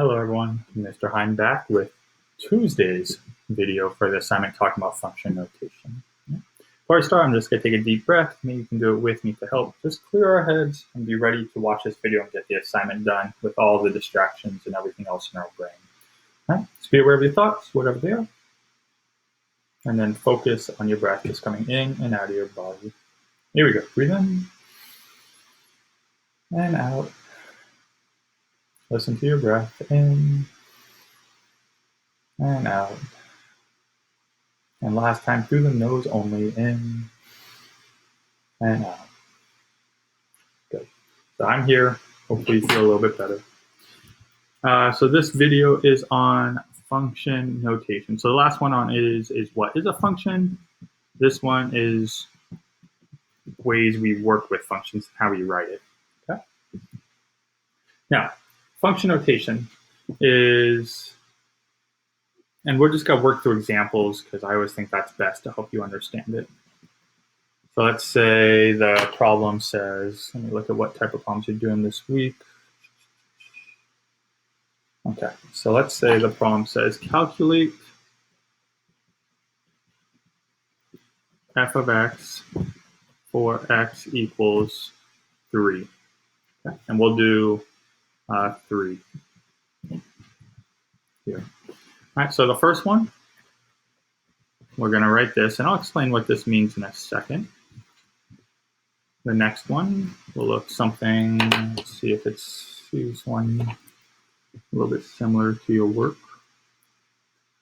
Hello everyone, Mr. Hein back with Tuesday's video for the assignment talking about function notation. Before I start, I'm just going to take a deep breath. Maybe you can do it with me to help just clear our heads and be ready to watch this video and get the assignment done with all the distractions and everything else in our brain. All right? So be aware of your thoughts, whatever they are, and then focus on your breath just coming in and out of your body. Here we go. Breathe in and out. Listen to your breath in and out. And last time through the nose only, in and out. Good. So I'm here. Hopefully you feel a little bit better. So this video is on function notation. So the last one on is what is a function? This one is ways we work with functions, how we write it. Okay. Now, function notation is, and we're just going to work through examples because I always think that's best to help you understand it. So let's say the problem says, let me look at what type of problems you're doing this week. Okay, so let's say the problem says calculate f of x for x equals 3. Okay, and we'll do 3 here. All right, so the first one, we're going to write this, and I'll explain what this means in a second. The next one will look something, let's see if it's this one a little bit similar to your work.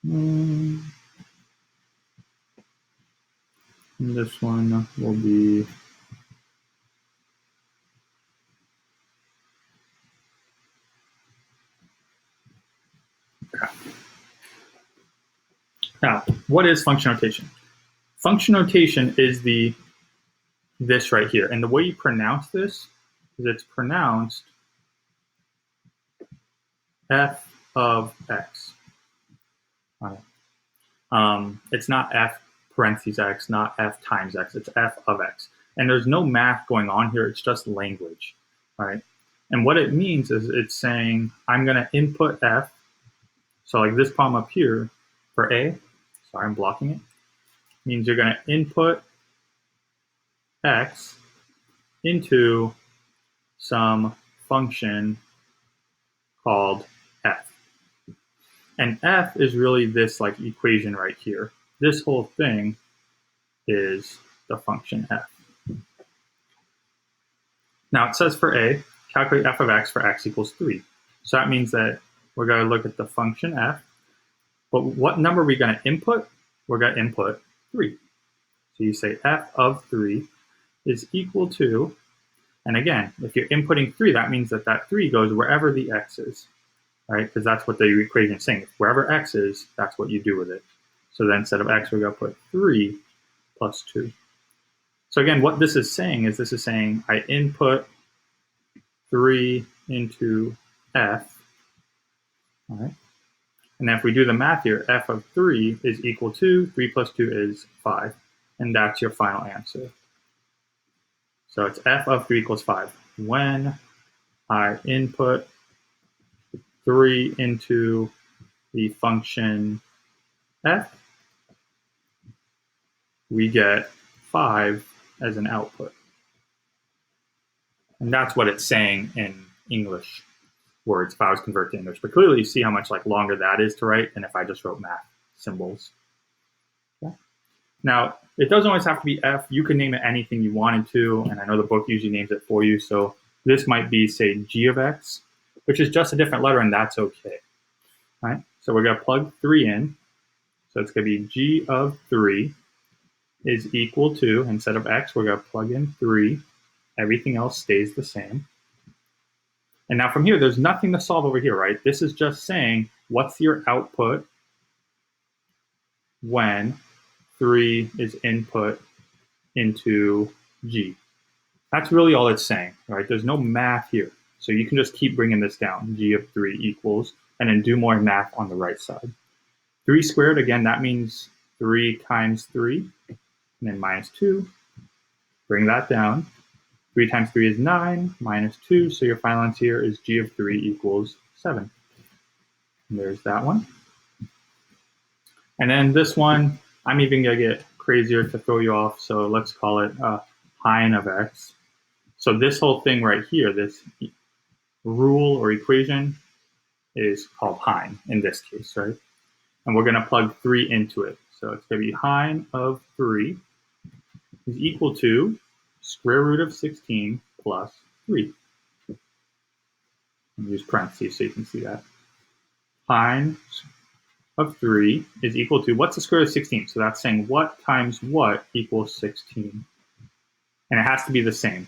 And this one will be okay. Now, what is function notation? Function notation is this right here. And the way you pronounce this is it's pronounced f of x. It's not f parentheses x, not f times x. It's f of x. And there's no math going on here. It's just language. All right. And what it means is it's saying I'm going to input f. So like this problem up here for a, sorry, I'm blocking it, means you're going to input x into some function called f. And f is really this like equation right here. This whole thing is the function f. Now it says for a, calculate f of x for x equals 3. So that means that we're going to look at the function f. But what number are we going to input? We're going to input 3. So you say f of 3 is equal to, and again, if you're inputting 3, that means that that 3 goes wherever the x is, right? Because that's what the equation is saying. Wherever x is, that's what you do with it. So then instead of x, we're going to put 3 plus 2. So again, what this is saying is I input 3 into f, all right? And if we do the math here, f of 3 is equal to 3 plus 2 is 5. And that's your final answer. So it's f of 3 equals 5. When I input 3 into the function f, we get 5 as an output. And that's what it's saying in English words if I was converted to English. But clearly you see how much like longer that is to write than if I just wrote math symbols. Okay. Now, it doesn't always have to be f. You can name it anything you wanted to, and I know the book usually names it for you. So this might be, say, g of x, which is just a different letter, and that's okay. All right? So we're going to plug 3 in. So it's going to be g of 3 is equal to, instead of x, we're going to plug in 3. Everything else stays the same. And now from here, there's nothing to solve over here, right? This is just saying, what's your output when 3 is input into g? That's really all it's saying, right? There's no math here. So you can just keep bringing this down. G of 3 equals, and then do more math on the right side. 3 squared, again, that means 3 times 3, and then minus 2. Bring that down. 3 times 3 is 9, minus 2, so your final answer here is g of 3 equals 7. And there's that one. And then this one, I'm even going to get crazier to throw you off. So let's call it hein of x. So this whole thing right here, this rule or equation is called hein in this case, right? And we're going to plug 3 into it. So it's going to be hein of 3 is equal to square root of 16 plus 3. And use parentheses so you can see that. Hein of 3 is equal to, what's the square root of 16? So that's saying what times what equals 16. And it has to be the same.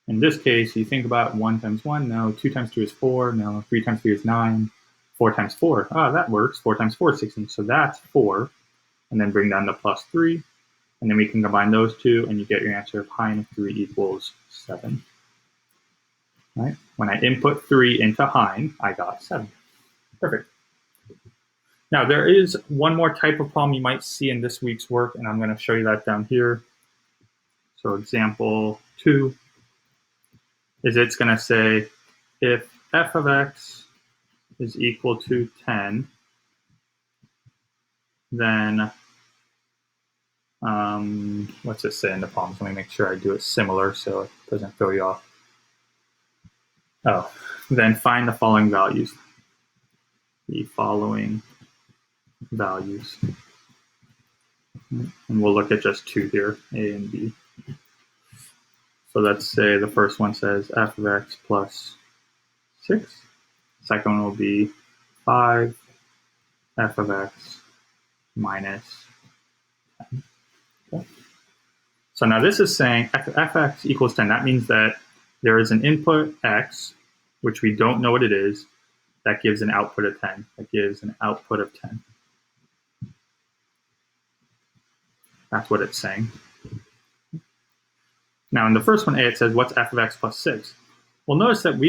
In this case, you think about 1 times 1, no. 2 times 2 is 4, no. 3 times 3 is 9. 4 times 4, that works. 4 times 4 is 16, so that's 4. And then bring down the plus 3. And then we can combine those two, and you get your answer of hein of 3 equals 7. Right? When I input 3 into hein, I got 7. Perfect. Now, there is one more type of problem you might see in this week's work, and I'm going to show you that down here. So example 2 is it's going to say if f of x is equal to 10, then what's it say in the problem? So let me make sure I do it similar so it doesn't throw you off. Oh, then find the following values. The following values. And we'll look at just 2 here, A and B. So let's say the first one says f of x plus 6. Second one will be 5 f of x minus 10. Okay. So now this is saying fx equals 10. That means that there is an input x, which we don't know what it is, that gives an output of 10. That gives an output of 10. That's what it's saying. Now in the first one, A, it says, what's f of x plus 6? Well, notice that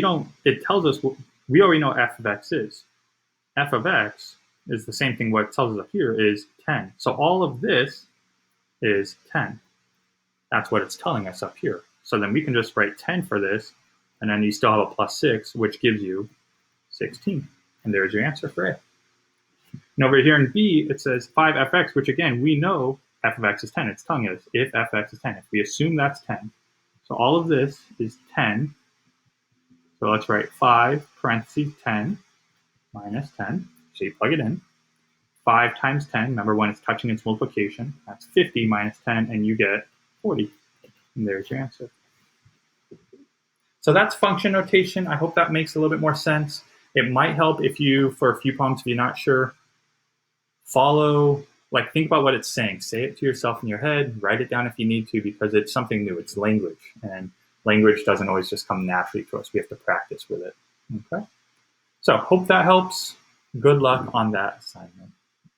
it tells us, we already know what f of x is. F of x is the same thing what it tells us up here is 10. So all of this is 10. That's what it's telling us up here. So then we can just write 10 for this, and then you still have a plus 6, which gives you 16. And there's your answer for A. And over here in B, it says 5fx, which again, we know f of x is 10. It's telling us if f of x is 10. If we assume that's 10. So all of this is 10. So let's write 5 parentheses 10 minus 10. So you plug it in. 5 times 10, remember when it's touching its multiplication, that's 50 minus 10, and you get 40. And there's your answer. So that's function notation. I hope that makes a little bit more sense. It might help if you, for a few problems, if you're not sure, think about what it's saying. Say it to yourself in your head, write it down if you need to, because it's something new. It's language, and language doesn't always just come naturally to us. We have to practice with it. Okay? So hope that helps. Good luck on that assignment.